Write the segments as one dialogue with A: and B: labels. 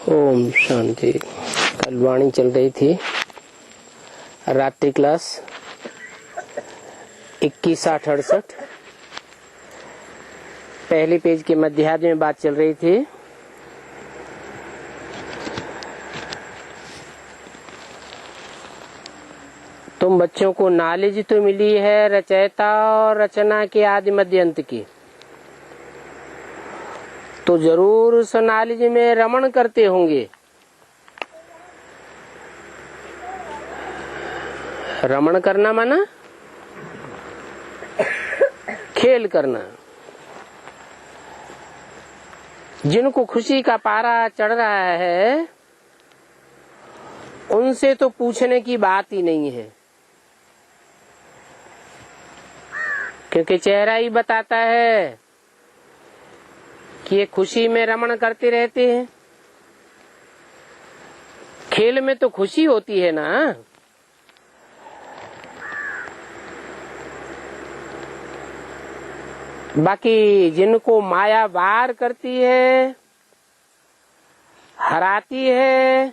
A: ओम शांति। कल वाणी चल रही थी रात्रि क्लास 21-68 पहले पेज के मध्यार्ध में बात चल रही थी। तुम बच्चों को नॉलेज तो मिली है रचयिता और रचना के आदि मध्य अंत की, तो जरूर उस नॉलेज में रमण करते होंगे। रमण करना माना खेल करना। जिनको खुशी का पारा चढ़ रहा है उनसे तो पूछने की बात ही नहीं है, क्योंकि चेहरा ही बताता है कि ये खुशी में रमण करते रहते हैं। खेल में तो खुशी होती है ना। बाकी जिनको माया वार करती है, हराती है,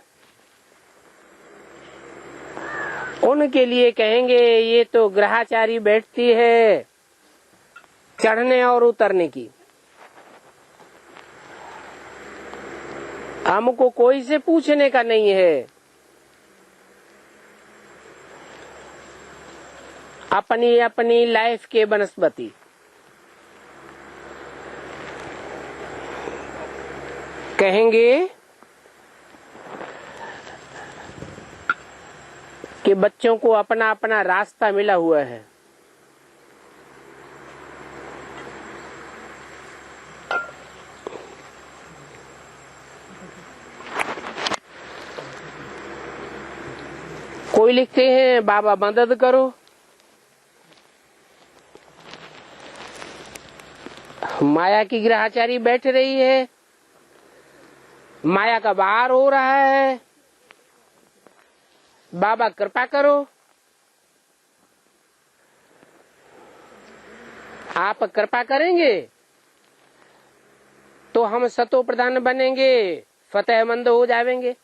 A: उनके लिए कहेंगे ये तो ग्रहाचारी बैठती है चढ़ने और उतरने की। हमको कोई से पूछने का नहीं है। अपनी अपनी लाइफ के बनस्पति। कहेंगे कि बच्चों को अपना अपना रास्ता मिला हुआ है। कोई लिखते हैं बाबा मदद करो, माया की ग्रहाचारी बैठ रही है, माया का वार हो रहा है, बाबा कृपा करो। आप कृपा करेंगे तो हम सतो प्रधान बनेंगे, फतेहमंद हो जाएंगे।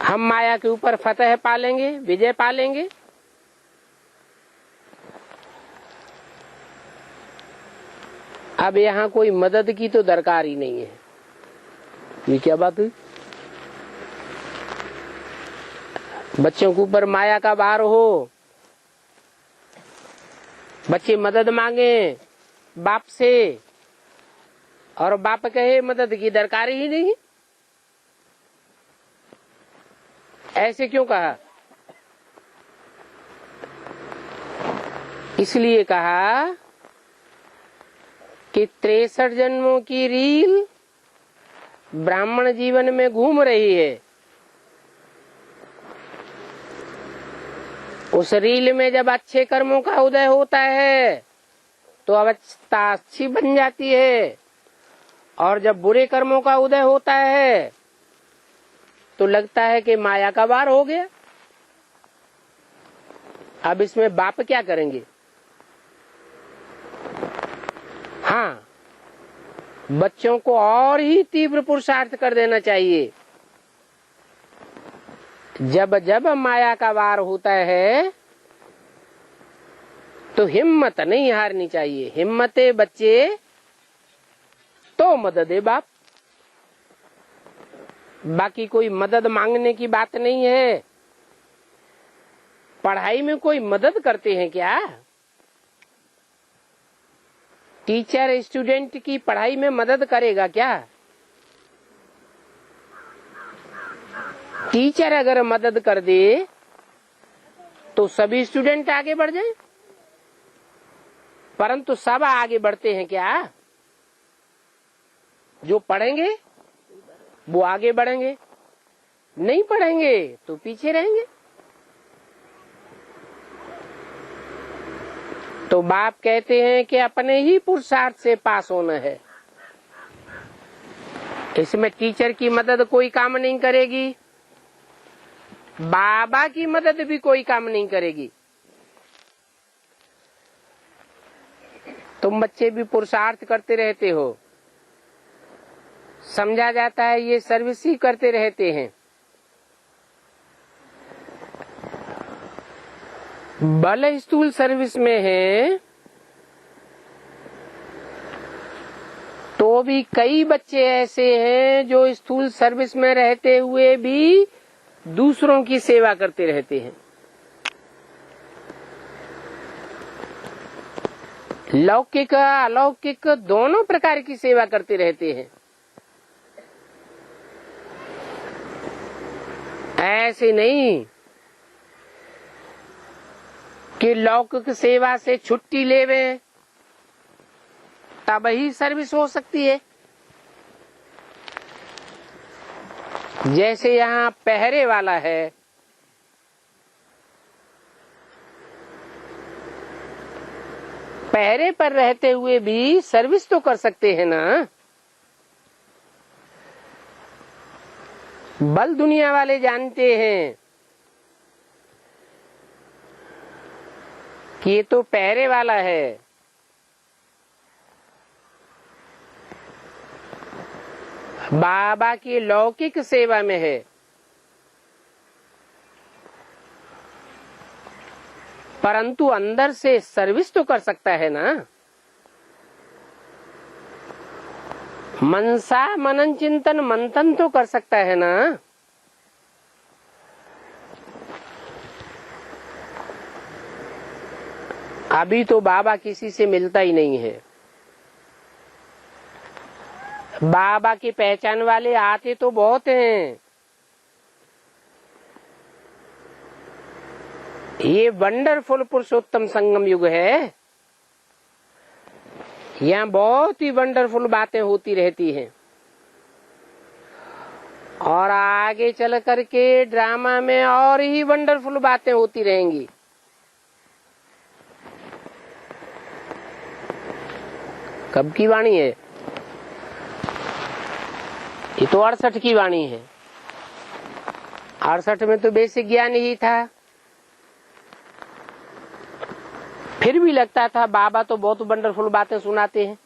A: हम माया के ऊपर फतेह पालेंगे, विजय पालेंगे। अब यहाँ कोई मदद की तो दरकार ही नहीं है। ये क्या बात हुई? बच्चों के ऊपर माया का भार हो, बच्चे मदद मांगे बाप से और बाप कहे मदद की दरकार ही नहीं। ऐसे क्यों कहा? इसलिए कहा कि 63 जन्मों की रील ब्राह्मण जीवन में घूम रही है। उस रील में जब अच्छे कर्मों का उदय होता है तो अवस्था अच्छी बन जाती है, और जब बुरे कर्मों का उदय होता है तो लगता है कि माया का वार हो गया। अब इसमें बाप क्या करेंगे? हाँ, बच्चों को और ही तीव्र पुरुषार्थ कर देना चाहिए। जब जब माया का वार होता है तो हिम्मत नहीं हारनी चाहिए। हिम्मते बच्चे तो मदद है बाप। बाकी कोई मदद मांगने की बात नहीं है। पढ़ाई में कोई मदद करते हैं क्या? टीचर स्टूडेंट की पढ़ाई में मदद करेगा क्या? टीचर अगर मदद कर दे तो सभी स्टूडेंट आगे बढ़ जाएं। परंतु सब आगे बढ़ते हैं क्या? जो पढ़ेंगे वो आगे बढ़ेंगे, नहीं पढ़ेंगे तो पीछे रहेंगे। तो बाप कहते हैं कि अपने ही पुरुषार्थ से पास होना है। इसमें टीचर की मदद कोई काम नहीं करेगी, बाबा की मदद भी कोई काम नहीं करेगी। तुम बच्चे भी पुरुषार्थ करते रहते हो, समझा जाता है ये सर्विस ही करते रहते हैं। भले स्थूल सर्विस में है तो भी कई बच्चे ऐसे हैं जो स्थूल सर्विस में रहते हुए भी दूसरों की सेवा करते रहते हैं। लौकिक अलौकिक दोनों प्रकार की सेवा करते रहते हैं। ऐसे नहीं कि लौकिक सेवा से छुट्टी लेवे तब ही सर्विस हो सकती है। जैसे यहाँ पहरे वाला है, पहरे पर रहते हुए भी सर्विस तो कर सकते हैं ना। बल दुनिया वाले जानते हैं कि ये तो पहरे वाला है, बाबा की लौकिक सेवा में है। परंतु अंदर से सर्विस तो कर सकता है ना। मनसा मनन चिंतन मंथन तो कर सकता है ना। अभी तो बाबा किसी से मिलता ही नहीं है। बाबा की पहचान वाले आते तो बहुत हैं। ये वंडरफुल पुरुषोत्तम संगम युग है। यहाँ बहुत ही वंडरफुल बातें होती रहती हैं और आगे चल करके ड्रामा में और ही वंडरफुल बातें होती रहेंगी। कब की वाणी है? ये तो 68 की वाणी है। 68 में तो बेसिक ज्ञान ही था। फिर भी लगता था बाबा तो बहुत वंडरफुल बातें सुनाते हैं,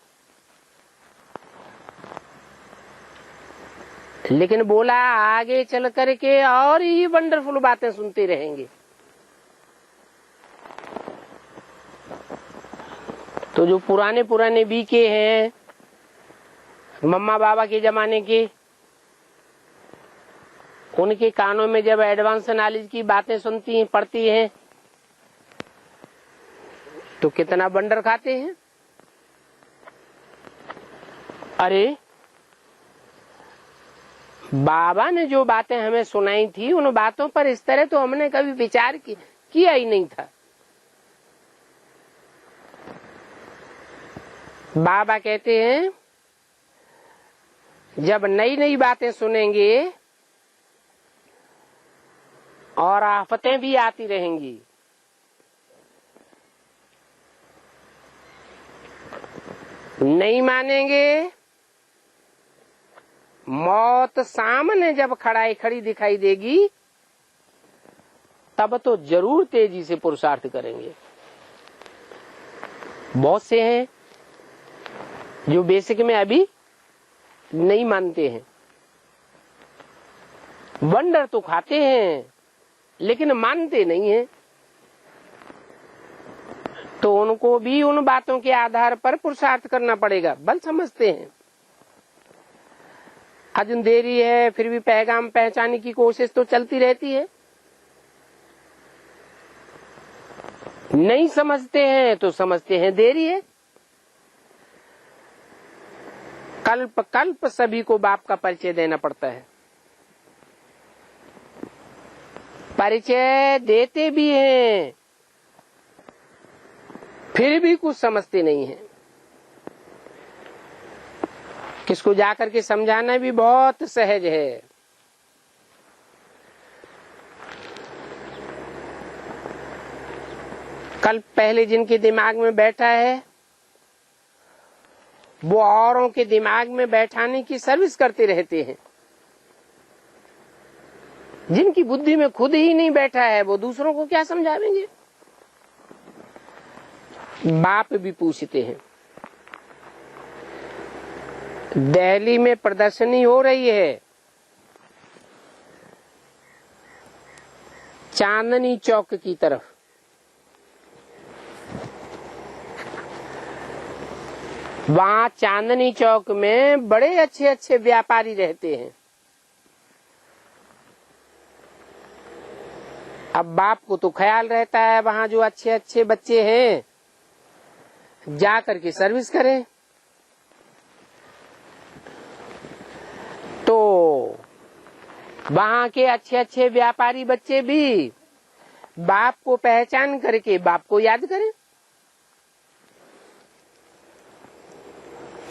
A: लेकिन बोला आगे चल करके और ही वंडरफुल बातें सुनते रहेंगे। तो जो पुराने पुराने बीके हैं मम्मा बाबा के जमाने के, उनके कानों में जब एडवांस नॉलेज की बातें सुनती हैं, पढ़ती हैं, तो कितना वंडर खाते हैं। अरे बाबा ने जो बातें हमें सुनाई थी उन बातों पर इस तरह तो हमने कभी विचार किया ही नहीं था। बाबा कहते हैं जब नई नई बातें सुनेंगे और आफतें भी आती रहेंगी, नहीं मानेंगे, मौत सामने जब खड़ी दिखाई देगी तब तो जरूर तेजी से पुरुषार्थ करेंगे। बहुत से हैं जो बेसिक में अभी नहीं मानते हैं, वंडर तो खाते हैं लेकिन मानते नहीं हैं। तो उनको भी उन बातों के आधार पर पुरुषार्थ करना पड़ेगा। बल समझते हैं, अजन देरी है, फिर भी पैगाम पहचानने की कोशिश तो चलती रहती है। नहीं समझते हैं तो समझते हैं देरी है। कल्प कल्प सभी को बाप का परिचय देना पड़ता है। परिचय देते भी हैं, फिर भी कुछ समझते नहीं है। किसको जाकर के समझाना भी बहुत सहज है। कल पहले जिनके दिमाग में बैठा है वो औरों के दिमाग में बैठाने की सर्विस करते रहते हैं। जिनकी बुद्धि में खुद ही नहीं बैठा है वो दूसरों को क्या समझावेंगे। बाप भी पूछते हैं, दिल्ली में प्रदर्शनी हो रही है चांदनी चौक की तरफ। वहां चांदनी चौक में बड़े अच्छे अच्छे व्यापारी रहते हैं। अब बाप को तो ख्याल रहता है वहां जो अच्छे अच्छे बच्चे हैं जा करके सर्विस करें। तो वहां के अच्छे अच्छे व्यापारी बच्चे भी बाप को पहचान करके बाप को याद करें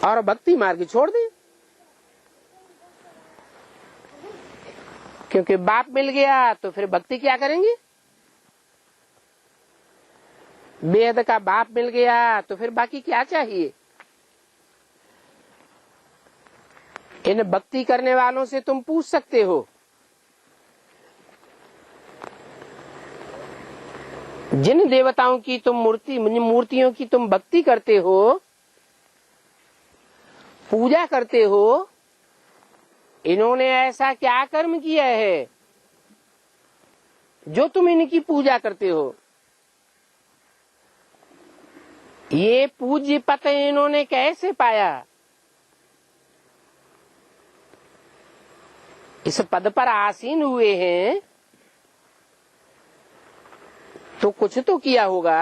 A: और भक्ति मार्ग छोड़ दें, क्योंकि बाप मिल गया तो फिर भक्ति क्या करेंगे। बेहद का बाप मिल गया तो फिर बाकी क्या चाहिए। इन भक्ति करने वालों से तुम पूछ सकते हो, जिन देवताओं की तुम मूर्तियों की तुम भक्ति करते हो, पूजा करते हो, इन्होंने ऐसा क्या कर्म किया है जो तुम इनकी पूजा करते हो। ये पूज्य पद इन्होंने कैसे पाया। इस पद पर आसीन हुए हैं तो कुछ तो किया होगा।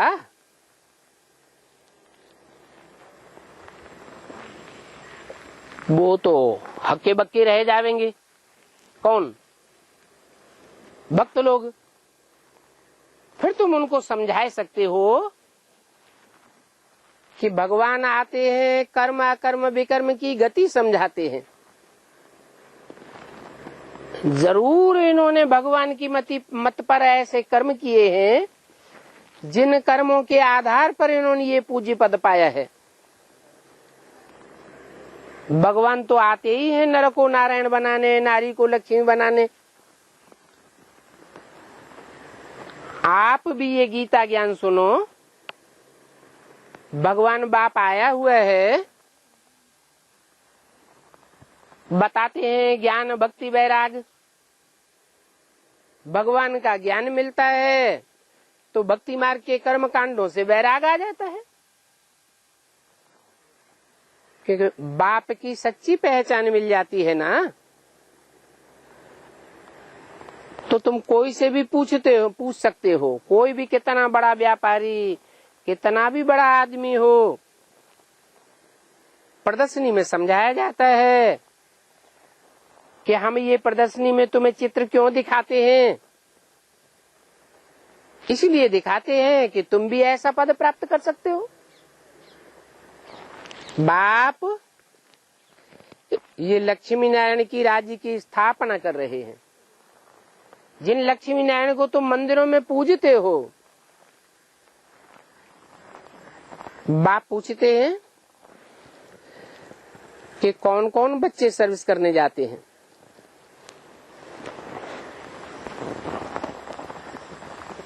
A: वो तो हक्के बक्के रह जाएंगे। कौन? भक्त लोग। फिर तुम उनको समझा सकते हो कि भगवान आते हैं, कर्म अकर्म विकर्म की गति समझाते हैं। जरूर इन्होंने भगवान की मत पर ऐसे कर्म किए हैं जिन कर्मों के आधार पर इन्होंने ये पूज्य पद पाया है। भगवान तो आते ही हैं नर को नारायण बनाने, नारी को लक्ष्मी बनाने। आप भी ये गीता ज्ञान सुनो। भगवान बाप आया हुआ है, बताते हैं ज्ञान भक्ति वैराग। भगवान का ज्ञान मिलता है तो भक्ति मार्ग के कर्म कांडों से वैराग आ जाता है, क्योंकि बाप की सच्ची पहचान मिल जाती है ना। तो तुम कोई से भी पूछ सकते हो, कोई भी कितना बड़ा व्यापारी, कितना भी बड़ा आदमी हो। प्रदर्शनी में समझाया जाता है कि हम ये प्रदर्शनी में तुम्हें चित्र क्यों दिखाते हैं। इसलिए दिखाते हैं कि तुम भी ऐसा पद प्राप्त कर सकते हो। बाप ये लक्ष्मी नारायण की राज्य की स्थापना कर रहे हैं। जिन लक्ष्मी नारायण को तुम मंदिरों में पूजते हो, बाप पूछते हैं कि कौन कौन बच्चे सर्विस करने जाते हैं।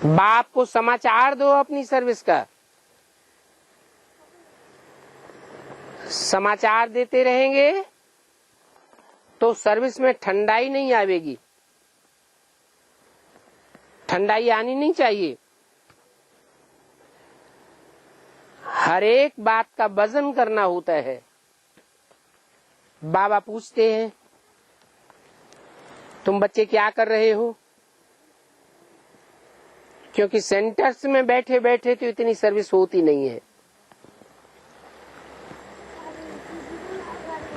A: बाप को समाचार दो अपनी सर्विस का। समाचार देते रहेंगे तो सर्विस में ठंडाई नहीं आवेगी। ठंडाई आनी नहीं चाहिए। हर एक बात का वजन करना होता है। बाबा पूछते हैं तुम बच्चे क्या कर रहे हो, क्योंकि सेंटर्स में बैठे बैठे तो इतनी सर्विस होती नहीं है।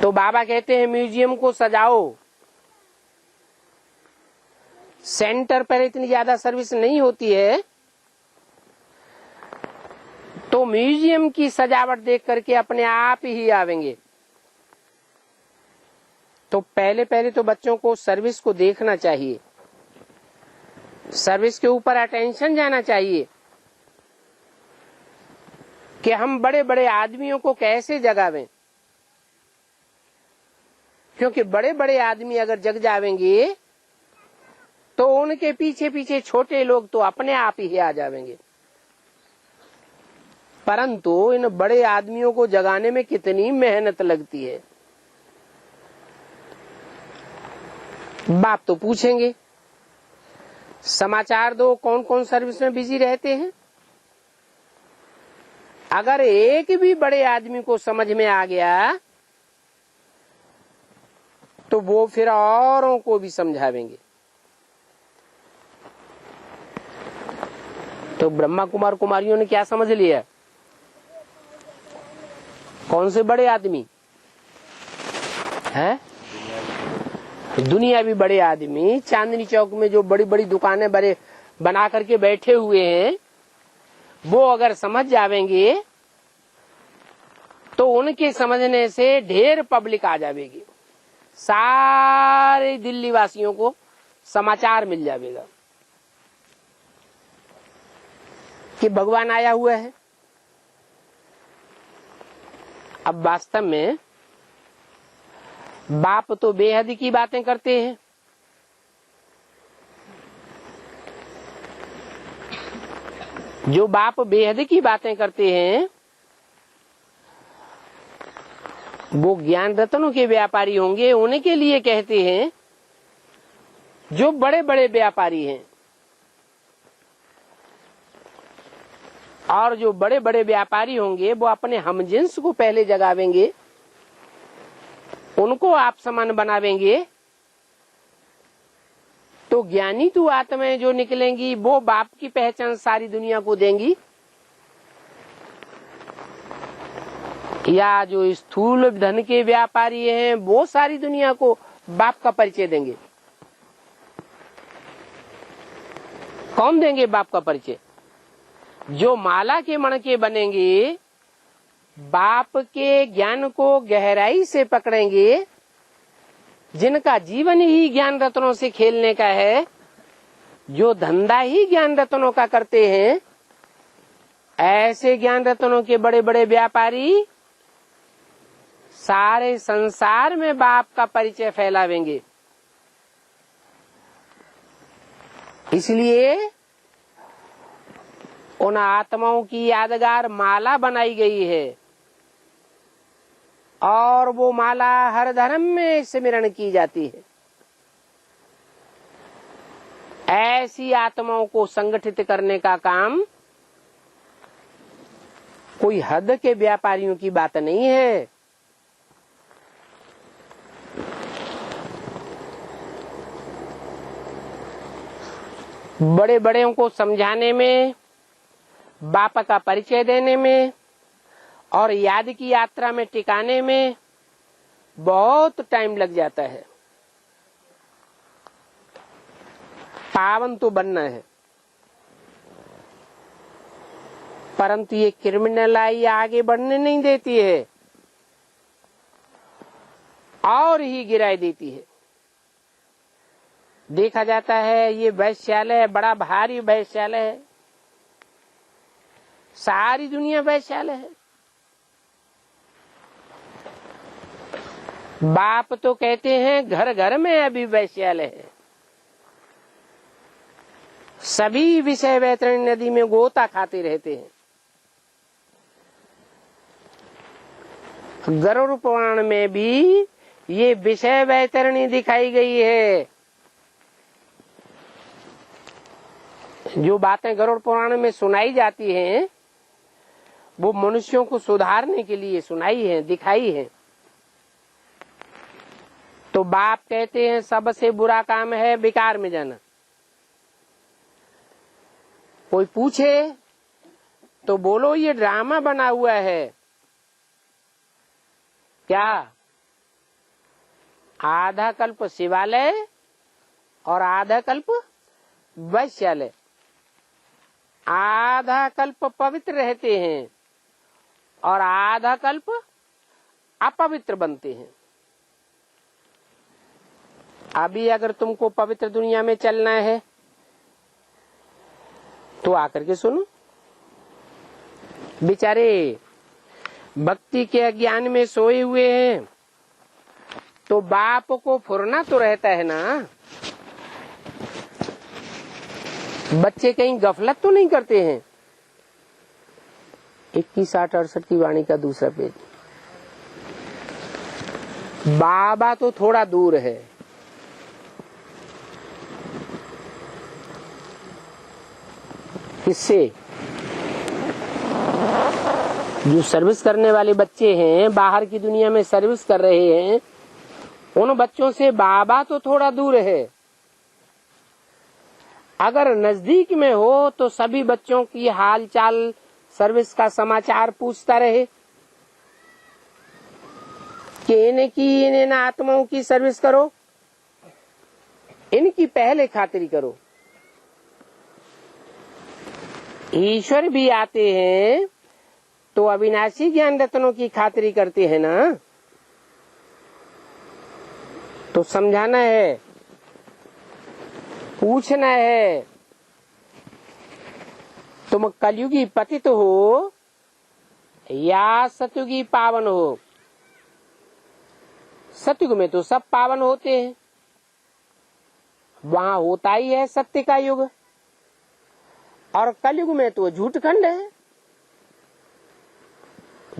A: तो बाबा कहते हैं म्यूजियम को सजाओ। सेंटर पर इतनी ज्यादा सर्विस नहीं होती है, तो म्यूजियम की सजावट देख करके अपने आप ही आवेंगे। तो पहले पहले तो बच्चों को सर्विस को देखना चाहिए, सर्विस के ऊपर अटेंशन जाना चाहिए कि हम बड़े बड़े आदमियों को कैसे जगावें। क्योंकि बड़े बड़े आदमी अगर जग जावेंगे तो उनके पीछे पीछे छोटे लोग तो अपने आप ही आ जाएंगे। परंतु इन बड़े आदमियों को जगाने में कितनी मेहनत लगती है। बाप तो पूछेंगे समाचार दो, कौन कौन सर्विस में बिजी रहते हैं। अगर एक भी बड़े आदमी को समझ में आ गया तो वो फिर औरों को भी समझावेंगे। तो ब्रह्मा कुमार कुमारियों ने क्या समझ लिया? कौन से बड़े आदमी हैं? दुनिया भी बड़े आदमी चांदनी चौक में जो बड़ी बड़ी दुकानें बड़े बना करके बैठे हुए हैं, वो अगर समझ जावेंगे तो उनके समझने से ढेर पब्लिक आ जाएगी, सारे दिल्ली वासियों को समाचार मिल जाएगा कि भगवान आया हुआ है। अब वास्तव में बाप तो बेहद की बातें करते हैं। जो बाप बेहद की बातें करते हैं वो ज्ञान रत्नों के व्यापारी होंगे। उनके लिए कहते हैं जो बड़े बड़े व्यापारी हैं, और जो बड़े बड़े व्यापारी होंगे वो अपने हमजिन्स को पहले जगावेंगे, उनको आप समान बनावेंगे, तो ज्ञानी तू आत्माएं जो निकलेंगी वो बाप की पहचान सारी दुनिया को देंगी। या जो स्थूल धन के व्यापारी हैं वो सारी दुनिया को बाप का परिचय देंगे। कौन देंगे बाप का परिचय? जो माला के मणके बनेंगे, बाप के ज्ञान को गहराई से पकड़ेंगे, जिनका जीवन ही ज्ञान रत्नों से खेलने का है, जो धंधा ही ज्ञान रत्नों का करते हैं, ऐसे ज्ञान रत्नों के बड़े बड़े व्यापारी सारे संसार में बाप का परिचय फैलावेंगे। इसलिए उन आत्माओं की यादगार माला बनाई गई है, और वो माला हर धर्म में स्मरण की जाती है। ऐसी आत्माओं को संगठित करने का काम कोई हद के व्यापारियों की बात नहीं है। बड़े बड़े को समझाने में, बाप का परिचय देने में और याद की यात्रा में टिकाने में बहुत टाइम लग जाता है। पावन तो बनना है, परंतु ये क्रिमिनल आई आगे बढ़ने नहीं देती है और ही गिराई देती है। देखा जाता है ये वैश्यालय बड़ा भारी वैश्यालय है, सारी दुनिया वैश्यालय है। बाप तो कहते हैं घर घर में अभी वैश्यालय है। सभी विषय वैतरणी नदी में गोता खाते रहते हैं। गरुड़ पुराण में भी ये विषय वैतरणी दिखाई गई है। जो बातें गरुड़ पुराण में सुनाई जाती हैं वो मनुष्यों को सुधारने के लिए सुनाई है, दिखाई है। तो बाप कहते हैं सबसे बुरा काम है विकार में जाना। कोई पूछे तो बोलो ये ड्रामा बना हुआ है। क्या? आधा कल्प शिवालय और आधा कल्प वैश्यालय। आधा कल्प पवित्र रहते हैं और आधा कल्प अपवित्र बनते हैं। अभी अगर तुमको पवित्र दुनिया में चलना है तो आकर के सुनो। बेचारे भक्ति के अज्ञान में सोए हुए हैं, तो बाप को फुरना तो रहता है ना। बच्चे कहीं गफलत तो नहीं करते हैं। 21, 60, 68 की वाणी का दूसरा पेज। बाबा तो थोड़ा दूर है, किससे? जो सर्विस करने वाले बच्चे हैं, बाहर की दुनिया में सर्विस कर रहे हैं, उन बच्चों से बाबा तो थोड़ा दूर है। अगर नजदीक में हो तो सभी बच्चों की हाल चाल, सर्विस का समाचार पूछता रहे कि इन आत्माओं की सर्विस करो, इनकी पहले खातिरी करो। ईश्वर भी आते हैं तो अविनाशी ज्ञान रत्नों की खातिरी करते हैं ना, तो समझाना है, पूछना है, तुम कलयुगी पतित हो या सतयुगी पावन हो। सतयुग में तो सब पावन होते हैं, वहां होता ही है सत्य का युग, और कलयुग में तो झूठ खंड है,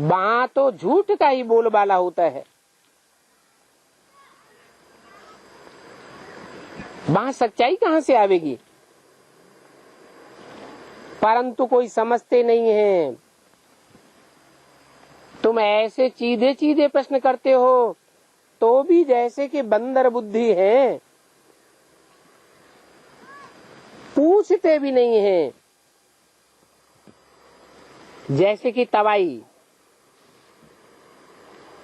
A: वहां तो झूठ का ही बोलबाला होता है। वहां सच्चाई कहां से आवेगी? परंतु कोई समझते नहीं है। तुम ऐसे सीधे सीधे प्रश्न करते हो तो भी जैसे कि बंदर बुद्धि है, पूछते भी नहीं है, जैसे कि तवाई।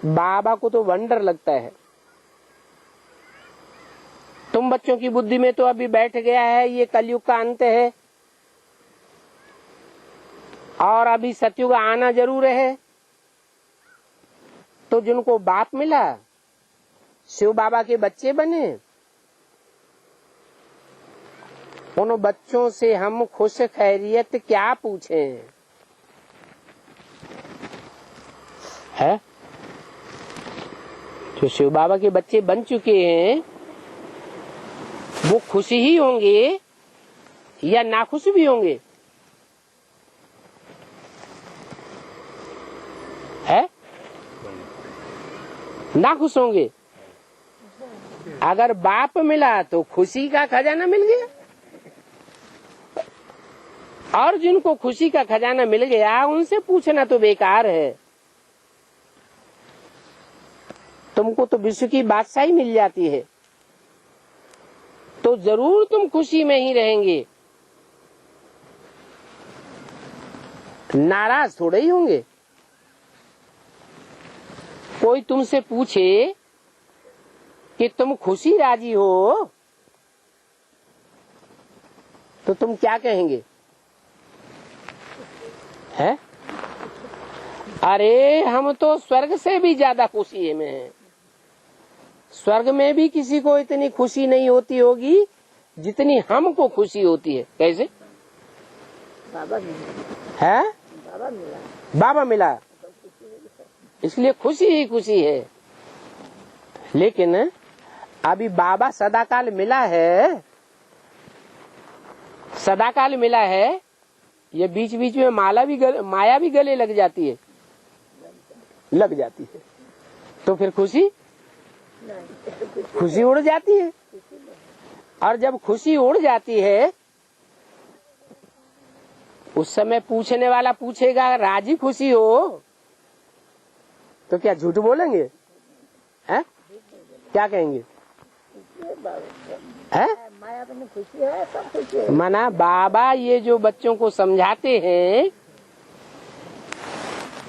A: बाबा को तो वंडर लगता है। तुम बच्चों की बुद्धि में तो अभी बैठ गया है ये कलयुग का अंत है और अभी सतयुग आना जरूर है। तो जिनको बाप मिला, शिव बाबा के बच्चे बने, उन बच्चों से हम खुश खैरियत क्या पूछें? है जो शिव बाबा के बच्चे बन चुके हैं वो खुश ही होंगे या नाखुश भी होंगे? है नाखुश होंगे। अगर बाप मिला तो खुशी का खजाना मिल गया, और जिनको खुशी का खजाना मिल गया उनसे पूछना तो बेकार है। तुमको तो विश्व की बादशाही मिल जाती है तो जरूर तुम खुशी में ही रहेंगे, नाराज थोड़े ही होंगे। कोई तुमसे पूछे कि तुम खुशी राजी हो तो तुम क्या कहेंगे? है अरे हम तो स्वर्ग से भी ज्यादा खुशी में हैं। स्वर्ग में भी किसी को इतनी खुशी नहीं होती होगी जितनी हमको खुशी होती है। कैसे?
B: बाबा मिला
A: है,
B: बाबा मिला,
A: बाबा मिला इसलिए खुशी ही खुशी है। लेकिन अभी बाबा सदाकाल मिला है, सदाकाल मिला है, ये बीच बीच में माया भी गले लग जाती है, लग जाती है, तो फिर खुशी उड़ जाती है। और जब खुशी उड़ जाती है उस समय पूछने वाला पूछेगा राजी खुशी हो तो क्या झूठ बोलेंगे? हैं? क्या कहेंगे? है?
B: माया में खुशी है, सब खुशी है।
A: माना बाबा ये जो बच्चों को समझाते हैं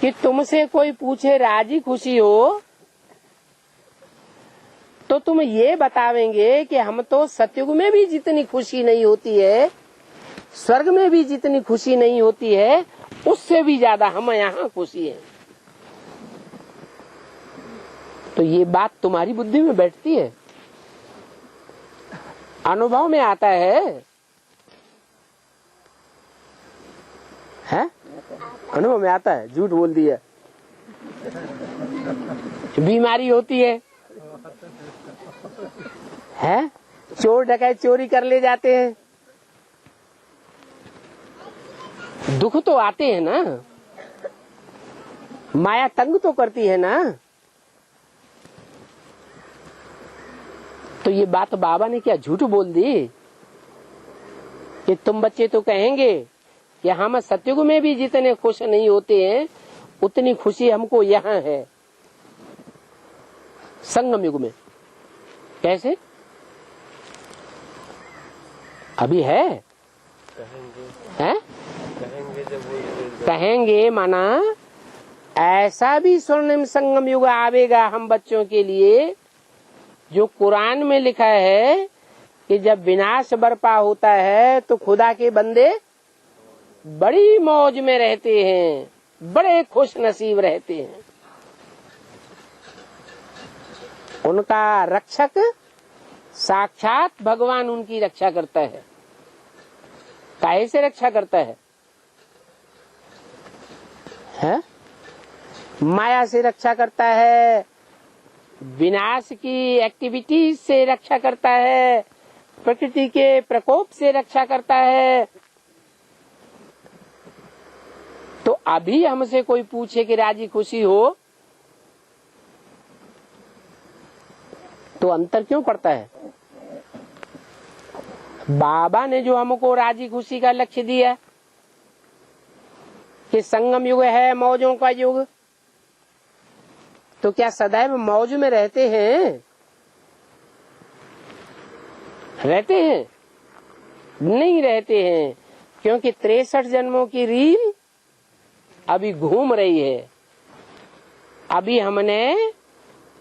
A: कि तुमसे कोई पूछे राजी खुशी हो तो तुम ये बतावेंगे कि हम तो सतयुग में भी जितनी खुशी नहीं होती है, स्वर्ग में भी जितनी खुशी नहीं होती है, उससे भी ज्यादा हम यहाँ खुशी है। तो ये बात तुम्हारी बुद्धि में बैठती है, अनुभव में आता है अनुभव में आता है। झूठ बोल दिया, बीमारी होती है चोर डकैत चोरी कर ले जाते हैं, दुख तो आते हैं ना, माया तंग तो करती है ना। तो ये बात बाबा ने क्या झूठ बोल दी कि तुम बच्चे तो कहेंगे कि हम सतयुग में भी जितने खुश नहीं होते हैं उतनी खुशी हमको यहाँ है संगम युग में। कैसे? अभी है कहेंगे माना ऐसा भी स्वर्णिम संगम युग आवेगा हम बच्चों के लिए जो कुरान में लिखा है कि जब विनाश बर्पा होता है तो खुदा के बंदे बड़ी मौज में रहते हैं, बड़े खुश नसीब रहते हैं। उनका रक्षक साक्षात भगवान उनकी रक्षा करता है। काहे से रक्षा करता है? माया से रक्षा करता है, विनाश की एक्टिविटीज से रक्षा करता है, प्रकृति के प्रकोप से रक्षा करता है। तो अभी हमसे कोई पूछे कि राजी खुशी हो तो अंतर क्यों पड़ता है? बाबा ने जो हमको राजी खुशी का लक्ष्य दिया कि संगम युग है मौजों का युग, तो क्या सदैव मौज में रहते हैं? रहते हैं? नहीं रहते हैं, क्योंकि 63 जन्मों की रील अभी घूम रही है। अभी हमने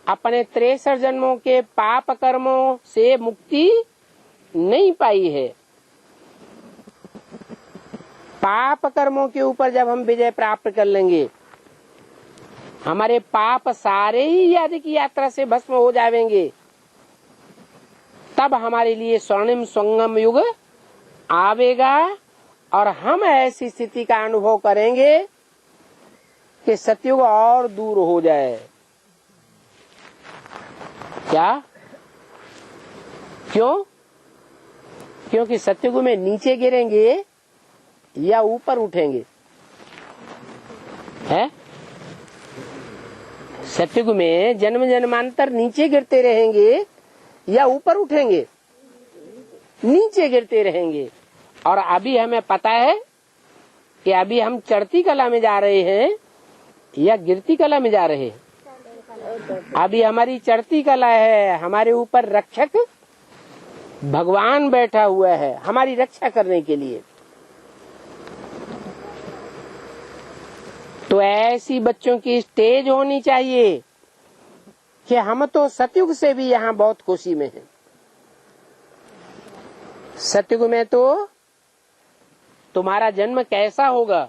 A: अपने 63 जन्मों के पाप कर्मों से मुक्ति नहीं पाई है। पाप कर्मों के ऊपर जब हम विजय प्राप्त कर लेंगे, हमारे पाप सारे ही याद की यात्रा से भस्म हो जाएंगे, तब हमारे लिए स्वर्णिम संगम युग आवेगा और हम ऐसी स्थिति का अनुभव करेंगे कि सतयुग और दूर हो जाए। क्या? क्यों? क्योंकि सतयुग में नीचे गिरेंगे या ऊपर उठेंगे? है? सतयुग में जन्म जन्मांतर नीचे गिरते रहेंगे या ऊपर उठेंगे? नीचे गिरते रहेंगे। और अभी हमें पता है कि अभी हम चढ़ती कला में जा रहे हैं या गिरती कला में जा रहे हैं। अभी हमारी चढ़ती कला है, हमारे ऊपर रक्षक भगवान बैठा हुआ है हमारी रक्षा करने के लिए। तो ऐसी बच्चों की स्टेज होनी चाहिए कि हम तो सतयुग से भी यहाँ बहुत खुशी में हैं। सतयुग में तो तुम्हारा जन्म कैसा होगा?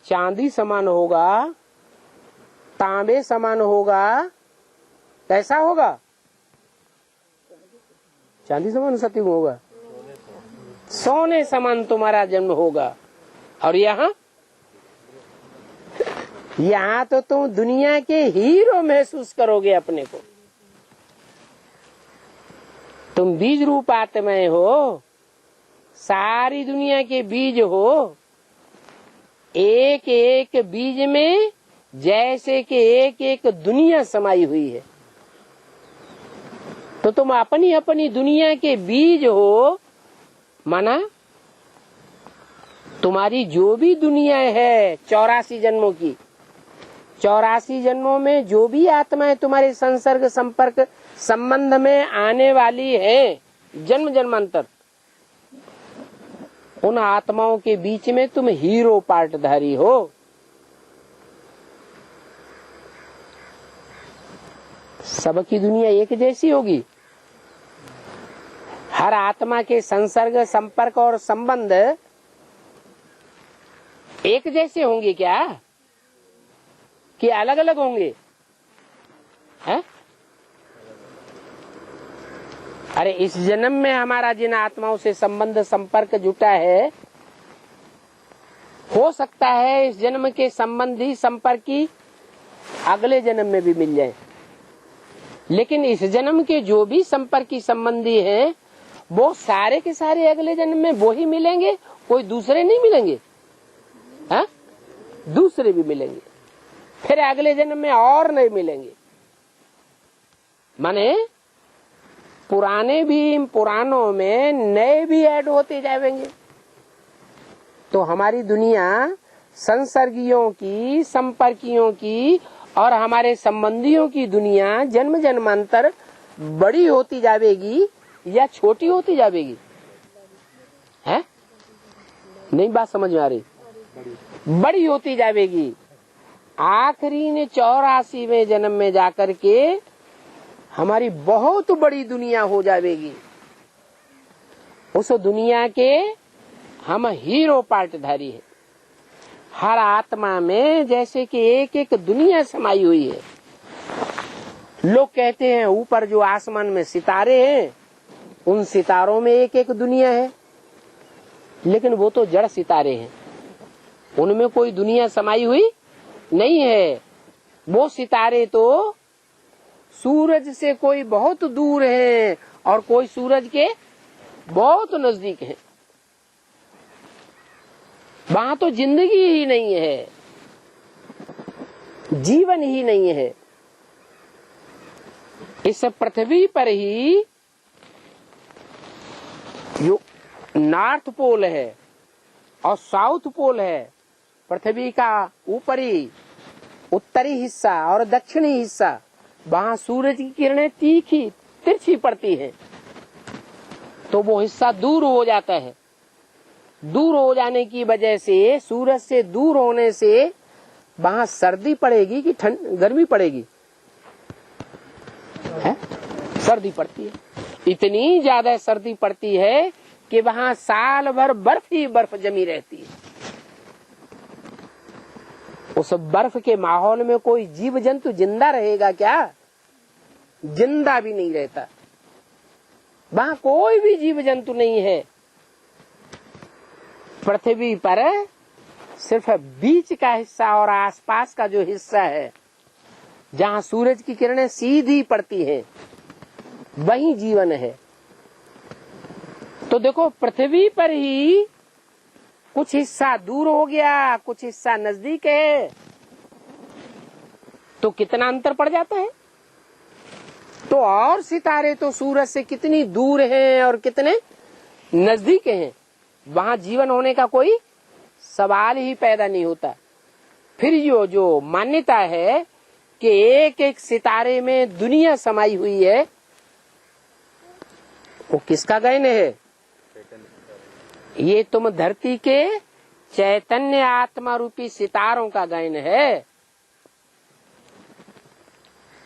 A: चांदी समान होगा, तांबे समान होगा। कैसा होगा? चांदी समान सतयुग होगा, सोने समान तुम्हारा जन्म होगा। और यहाँ तो तुम दुनिया के हीरो महसूस करोगे अपने को। तुम बीज रूप आत्माएं हो, सारी दुनिया के बीज हो। एक एक बीज में जैसे कि एक एक दुनिया समाई हुई है। तो तुम अपनी अपनी दुनिया के बीज हो। माना तुम्हारी जो भी दुनिया है 84 जन्मों की, 84 जन्मों में जो भी आत्माएं तुम्हारे संसर्ग संपर्क संबंध में आने वाली है जन्म जन्मांतर, उन आत्माओं के बीच में तुम हीरो पार्टधारी हो। सबकी दुनिया एक जैसी होगी? हर आत्मा के संसर्ग संपर्क और संबंध एक जैसे होंगे क्या कि अलग अलग होंगे? है? अरे इस जन्म में हमारा जिन आत्माओं से संबंध संपर्क जुटा है, हो सकता है इस जन्म के संबंधी संपर्की अगले जन्म में भी मिल जाए। लेकिन इस जन्म के जो भी संपर्की संबंधी हैं वो सारे के सारे अगले जन्म में वो ही मिलेंगे, कोई दूसरे नहीं मिलेंगे। हाँ? दूसरे भी मिलेंगे, फिर अगले जन्म में और नहीं मिलेंगे। माने पुराने भी पुरानों में नए भी ऐड होते जाएंगे। तो हमारी दुनिया संसर्गियों की, संपर्कियों की और हमारे संबंधियों की दुनिया जन्म जन्मांतर बड़ी होती जाएगी या छोटी होती जाएगी? है नहीं, बात समझ में आ रही? बड़ी होती जाएगी। आखिरी ने 84वें जन्म में जाकर के हमारी बहुत बड़ी दुनिया हो जाएगी। उस दुनिया के हम हीरो पार्टधारी हैं। हर आत्मा में जैसे कि एक एक दुनिया समाई हुई है। लोग कहते हैं ऊपर जो आसमान में सितारे हैं, उन सितारों में एक एक दुनिया है, लेकिन वो तो जड़ सितारे हैं, उनमें कोई दुनिया समाई हुई नहीं है। वो सितारे तो सूरज से कोई बहुत दूर है और कोई सूरज के बहुत नजदीक है। वहां तो जिंदगी ही नहीं है, जीवन ही नहीं है। इस पृथ्वी पर ही जो नॉर्थ पोल है और साउथ पोल है, पृथ्वी का ऊपरी उत्तरी हिस्सा और दक्षिणी हिस्सा, वहां सूरज की किरणें तीखी तिरछी पड़ती हैं, तो वो हिस्सा दूर हो जाता है। दूर हो जाने की वजह से, सूरज से दूर होने से वहां सर्दी पड़ेगी कि गर्मी पड़ेगी? है? सर्दी पड़ती है। इतनी ज्यादा सर्दी पड़ती है कि वहां साल भर बर्फ ही बर्फ जमी रहती है। उस बर्फ के माहौल में कोई जीव जंतु जिंदा रहेगा क्या? जिंदा भी नहीं रहता। वहां कोई भी जीव जंतु नहीं है। पृथ्वी पर सिर्फ बीच का हिस्सा और आसपास का जो हिस्सा है, जहां सूरज की किरणें सीधी पड़ती हैं, वही जीवन है। तो देखो, पृथ्वी पर ही कुछ हिस्सा दूर हो गया, कुछ हिस्सा नजदीक है, तो कितना अंतर पड़ जाता है। तो और सितारे तो सूरज से कितनी दूर हैं और कितने नजदीक हैं, वहां जीवन होने का कोई सवाल ही पैदा नहीं होता। फिर जो मान्यता है कि एक एक सितारे में दुनिया समाई हुई है, वो किसका गायन है? ये तुम धरती के चैतन्य आत्मा रूपी सितारों का गायन है।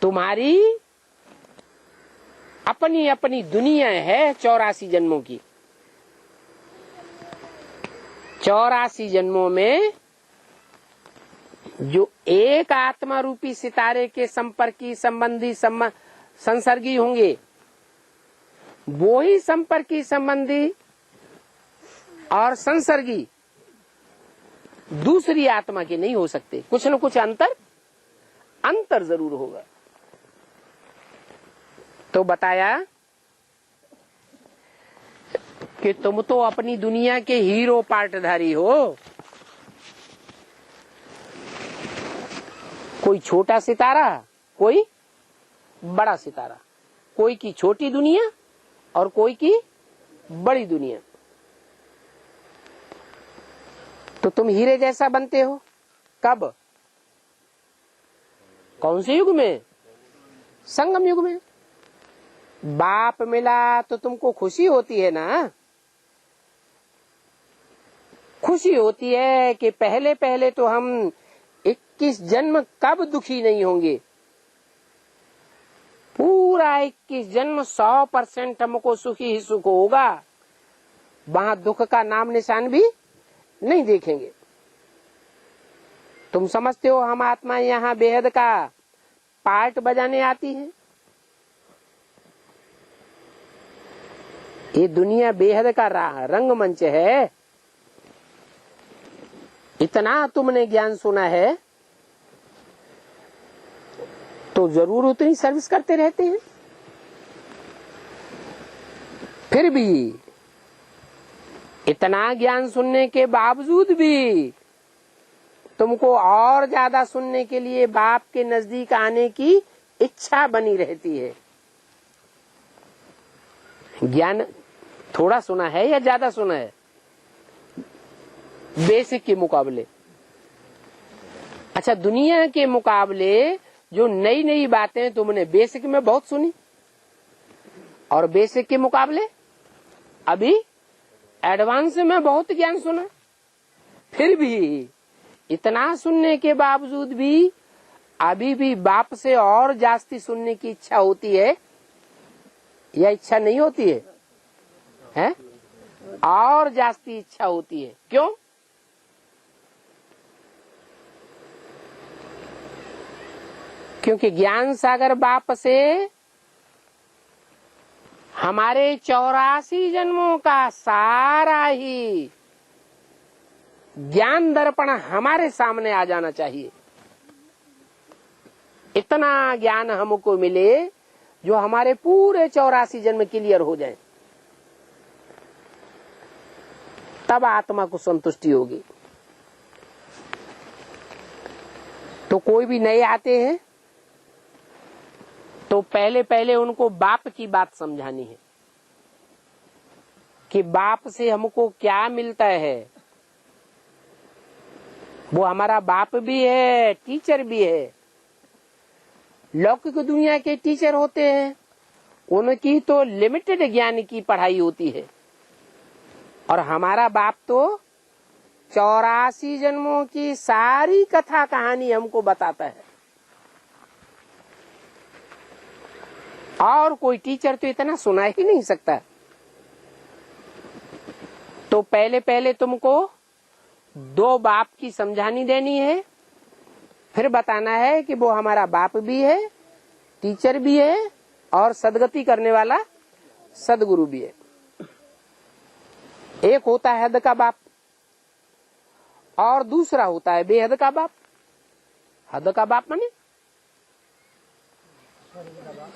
A: तुम्हारी अपनी अपनी दुनिया है 84 जन्मों की। 84 जन्मों में जो एक आत्मा रूपी सितारे के संपर्की, संबंधी, संसर्गी होंगे, वो ही संपर्की, संबंधी और संसर्गी दूसरी आत्मा के नहीं हो सकते। कुछ न कुछ अंतर जरूर होगा। तो बताया कि तुम तो अपनी दुनिया के हीरो पार्टधारी हो। कोई छोटा सितारा, कोई बड़ा सितारा, कोई की छोटी दुनिया और कोई की बड़ी दुनिया। तो तुम हीरे जैसा बनते हो कब? कौन से युग में? संगम युग में। बाप मिला तो तुमको खुशी होती है ना? खुशी होती है कि पहले पहले तो हम 21 जन्म कब दुखी नहीं होंगे। पूरा 21 जन्म 100% हमको सुखी ही सुख होगा। वहां दुख का नाम निशान भी नहीं देखेंगे। तुम समझते हो हम आत्मा यहाँ बेहद का पार्ट बजाने आती है? ये दुनिया बेहद का रंगमंच है। इतना तुमने ज्ञान सुना है तो जरूर उतनी सर्विस करते रहते हैं। फिर भी इतना ज्ञान सुनने के बावजूद भी तुमको और ज्यादा सुनने के लिए बाप के नजदीक आने की इच्छा बनी रहती है। ज्ञान थोड़ा सुना है या ज्यादा सुना है? बेसिक के मुकाबले। अच्छा, दुनिया के मुकाबले जो नई नई बातें तुमने बेसिक में बहुत सुनी और बेसिक के मुकाबले अभी एडवांस में बहुत ज्ञान सुना, फिर भी इतना सुनने के बावजूद भी अभी भी बाप से और जास्ती सुनने की इच्छा होती है या इच्छा नहीं होती है? हैं? और जास्ती इच्छा होती है। क्यों? क्योंकि ज्ञान सागर बाप से हमारे 84 जन्मों का सारा ही ज्ञान दर्पण हमारे सामने आ जाना चाहिए। इतना ज्ञान हमको मिले जो हमारे पूरे 84 जन्म क्लियर हो जाए, तब आत्मा को संतुष्टि होगी। तो कोई भी नए आते हैं तो पहले पहले उनको बाप की बात समझानी है कि बाप से हमको क्या मिलता है। वो हमारा बाप भी है, टीचर भी है। लौकिक दुनिया के टीचर होते हैं, उनकी तो लिमिटेड ज्ञान की पढ़ाई होती है, और हमारा बाप तो 84 जन्मों की सारी कथा कहानी हमको बताता है। और कोई टीचर तो इतना सुना ही नहीं सकता। तो पहले पहले तुमको 2 बाप की समझानी देनी है, फिर बताना है कि वो हमारा बाप भी है, टीचर भी है, और सदगति करने वाला सदगुरु भी है। एक होता है हद का बाप और दूसरा होता है बेहद का बाप। हद का बाप माने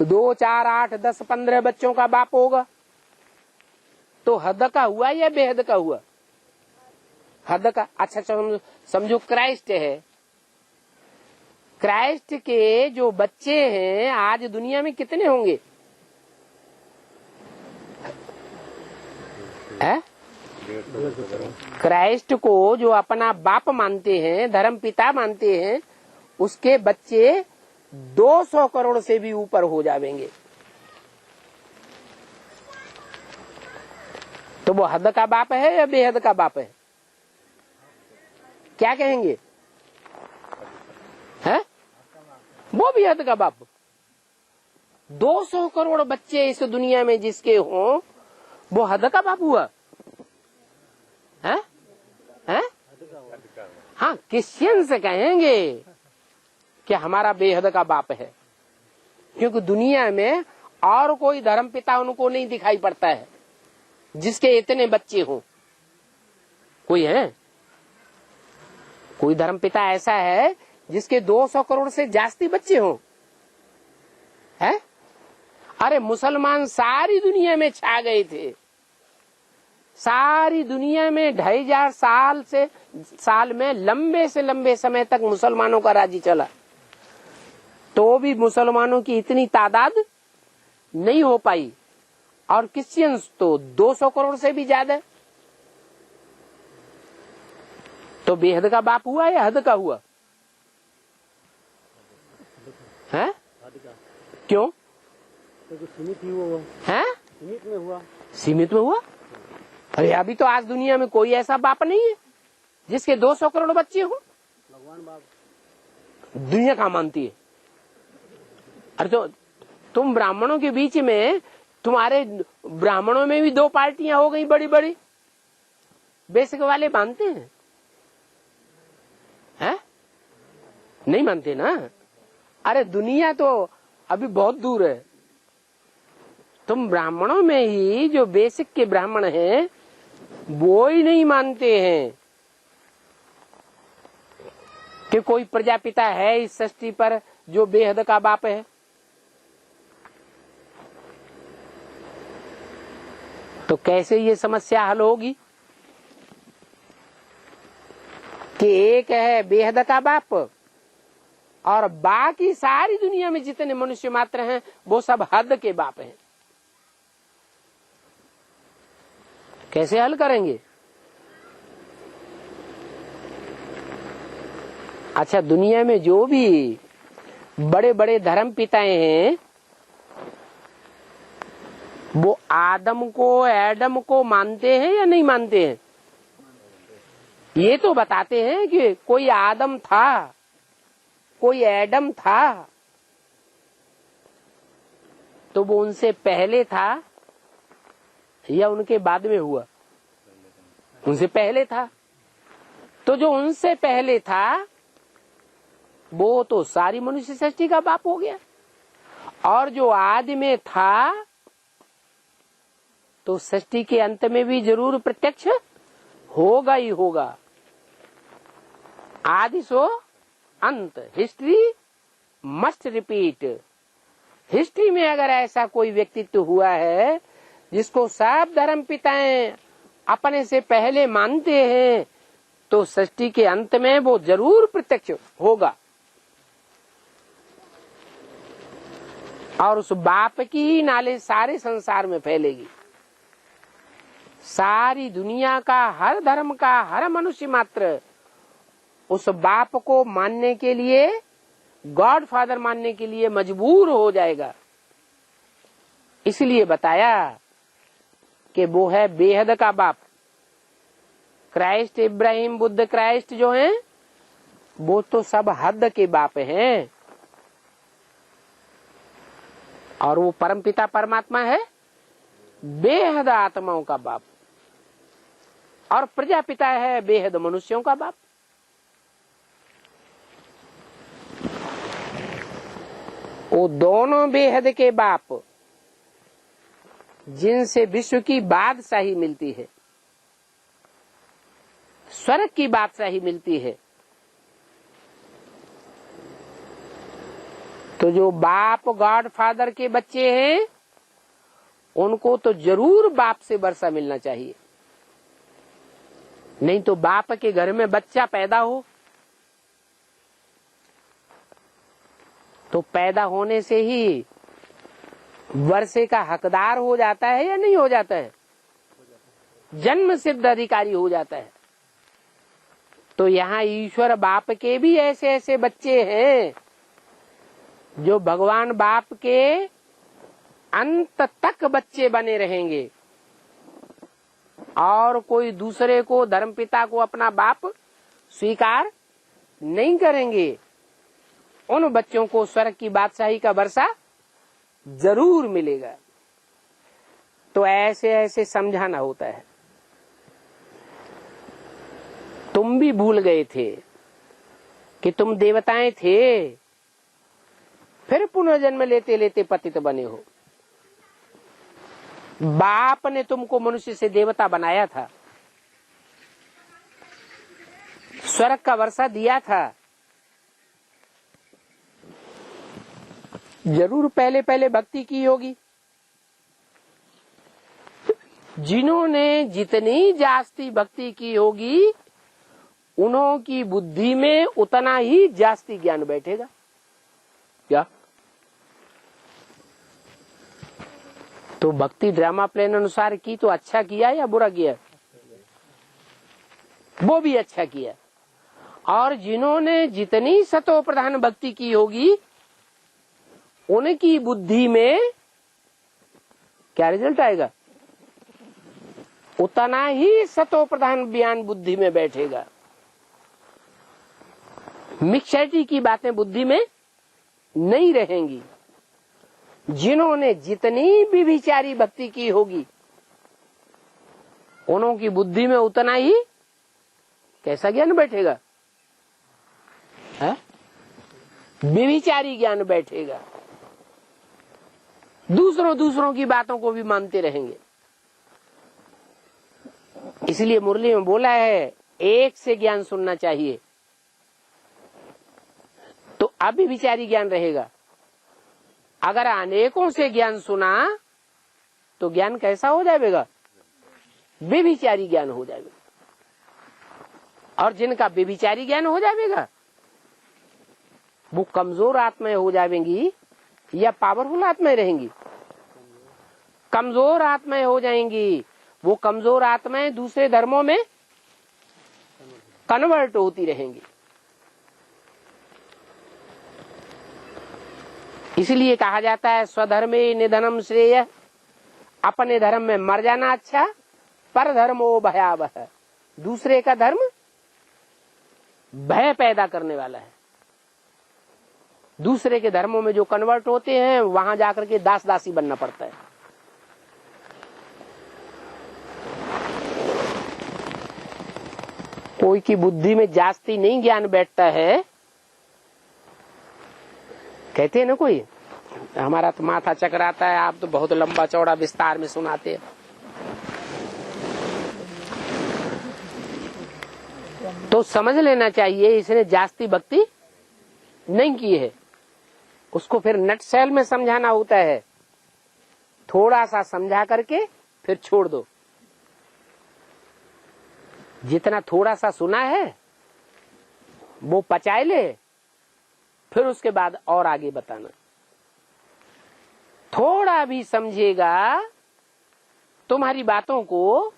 A: 2, 4, 8, 10, 15 बच्चों का बाप होगा, तो हद का हुआ या बेहद का हुआ? हद का। अच्छा, समझो क्राइस्ट है। क्राइस्ट के जो बच्चे हैं आज दुनिया में कितने होंगे? क्राइस्ट को जो अपना बाप मानते हैं, धर्म पिता मानते हैं, उसके बच्चे 200 करोड़ से भी ऊपर हो जाएंगे। तो वो हद का बाप है या बेहद का बाप है? क्या कहेंगे? है? वो भी हद का बाप। 200 करोड़ बच्चे इस दुनिया में जिसके हों, वो हद का बाप हुआ है? है? हाँ, क्रिश्चियन से कहेंगे कि हमारा बेहद का बाप है, क्योंकि दुनिया में और कोई धर्म पिता उनको नहीं दिखाई पड़ता है जिसके इतने बच्चे हों। कोई है? कोई धर्म पिता ऐसा है जिसके 200 करोड़ से जास्ती बच्चे हों? है? अरे मुसलमान सारी दुनिया में छा गए थे। सारी दुनिया में 2500 साल में लंबे से लंबे समय तक मुसलमानों का राज्य चला, तो भी मुसलमानों की इतनी तादाद नहीं हो पाई, और क्रिश्चियंस तो 200 करोड़ से भी ज्यादा। तो बेहद का बाप हुआ या हद का हुआ? है? क्यों?
C: सीमित ही हुआ
A: है?
C: सीमित में हुआ।
A: सीमित में हुआ? अरे अभी तो आज दुनिया में कोई ऐसा बाप नहीं है जिसके 200 करोड़ बच्चे हो।
C: भगवान बाप
A: दुनिया कहाँ मानती है? अरे तो तुम ब्राह्मणों के बीच में, तुम्हारे ब्राह्मणों में भी 2 पार्टियां हो गई बड़ी बड़ी। बेसिक वाले मानते हैं? है? नहीं मानते ना। अरे दुनिया तो अभी बहुत दूर है। तुम ब्राह्मणों में ही जो बेसिक के ब्राह्मण हैं वो ही नहीं मानते हैं कि कोई प्रजापिता है इस सृष्टि पर जो बेहद का बाप है। तो कैसे ये समस्या हल होगी कि एक है बेहद का बाप और बाकी सारी दुनिया में जितने मनुष्य मात्र हैं वो सब हद के बाप हैं? कैसे हल करेंगे? अच्छा, दुनिया में जो भी बड़े बड़े धर्म पिताएं हैं वो आदम को एडम को मानते हैं या नहीं मानते हैं? ये तो बताते हैं कि कोई आदम था, कोई एडम था, तो वो उनसे पहले था या उनके बाद में हुआ? उनसे पहले था। तो जो उनसे पहले था वो तो सारी मनुष्य सृष्टि का बाप हो गया, और जो आदि में था तो सृष्टि के अंत में भी जरूर प्रत्यक्ष होगा ही होगा। आदि सो अंत, हिस्ट्री मस्ट रिपीट। हिस्ट्री में अगर ऐसा कोई व्यक्तित्व हुआ है जिसको सब धर्म पिताएं अपने से पहले मानते हैं, तो सृष्टि के अंत में वो जरूर प्रत्यक्ष होगा, और उस बाप की ही नाले सारे संसार में फैलेगी। सारी दुनिया का, हर धर्म का, हर मनुष्य मात्र उस बाप को मानने के लिए, गॉड फादर मानने के लिए मजबूर हो जाएगा। इसलिए बताया कि वो है बेहद का बाप। क्राइस्ट, इब्राहिम, बुद्ध, क्राइस्ट जो हैं वो तो सब हद के बाप हैं, और वो परमपिता परमात्मा है बेहद आत्माओं का बाप, और प्रजापिता है बेहद मनुष्यों का बाप। वो दोनों बेहद के बाप जिनसे विश्व की बादशाही मिलती है, स्वर्ग की बादशाही मिलती है, तो जो बाप गॉड फादर के बच्चे हैं उनको तो जरूर बाप से वर्षा मिलना चाहिए। नहीं तो बाप के घर में बच्चा पैदा हो तो पैदा होने से ही वर्षे का हकदार हो जाता है या नहीं हो जाता है? जन्म सिद्ध अधिकारी हो जाता है। तो यहाँ ईश्वर बाप के भी ऐसे ऐसे बच्चे हैं जो भगवान बाप के अंत तक बच्चे बने रहेंगे, और कोई दूसरे को, धर्मपिता को अपना बाप स्वीकार नहीं करेंगे। उन बच्चों को स्वर्ग की बादशाही का वर्षा जरूर मिलेगा। तो ऐसे ऐसे समझाना होता है। तुम भी भूल गए थे कि तुम देवताएं थे, फिर पुनर्जन्म लेते लेते पतित बने हो। बाप ने तुमको मनुष्य से देवता बनाया था, स्वर्ग का वर्षा दिया था। जरूर पहले पहले भक्ति की होगी। जिन्होंने जितनी जास्ती भक्ति की होगी उन्हों की बुद्धि में उतना ही जास्ती ज्ञान बैठेगा। क्या? तो भक्ति ड्रामा प्लान अनुसार की तो अच्छा किया या बुरा किया? वो भी अच्छा किया। और जिन्होंने जितनी सतो प्रधान भक्ति की होगी उनकी बुद्धि में क्या रिजल्ट आएगा? उतना ही सतो प्रधान ज्ञान बुद्धि में बैठेगा। मिक्सचरिटी की बातें बुद्धि में नहीं रहेंगी। जिन्होंने जितनी भी विचारी भक्ति की होगी उन्हों की बुद्धि में उतना ही कैसा ज्ञान बैठेगा? विचारी ज्ञान बैठेगा। दूसरों की बातों को भी मानते रहेंगे। इसलिए मुरली में बोला है एक से ज्ञान सुनना चाहिए तो अभी विचारी ज्ञान रहेगा। अगर अनेकों से ज्ञान सुना तो ज्ञान कैसा हो जाएगा? बेविचारी ज्ञान हो जाएगा। और जिनका बेविचारी ज्ञान हो जाएगा वो कमजोर आत्माएं हो जाएंगी या पावरफुल आत्माएं रहेंगी? कमजोर आत्माएं हो जाएंगी। वो कमजोर आत्माएं दूसरे धर्मों में कन्वर्ट होती रहेंगी। इसलिए कहा जाता है स्वधर्मे निधनम श्रेय, अपने धर्म में मर जाना अच्छा, पर धर्मो भयावह, दूसरे का धर्म भय पैदा करने वाला है। दूसरे के धर्मों में जो कन्वर्ट होते हैं वहां जाकर के दास दासी बनना पड़ता है। कोई की बुद्धि में जास्ती नहीं ज्ञान बैठता है। कहते हैं ना कोई, हमारा तो माथा चकराता है, आप तो बहुत लंबा चौड़ा विस्तार में सुनाते हैं। तो समझ लेना चाहिए इसने जास्ती भक्ति नहीं की है, उसको फिर नटशेल में समझाना होता है। थोड़ा सा समझा करके फिर छोड़ दो। जितना थोड़ा सा सुना है वो पचाए ले, फिर उसके बाद और आगे बताना। थोड़ा भी समझेगा तुम्हारी बातों को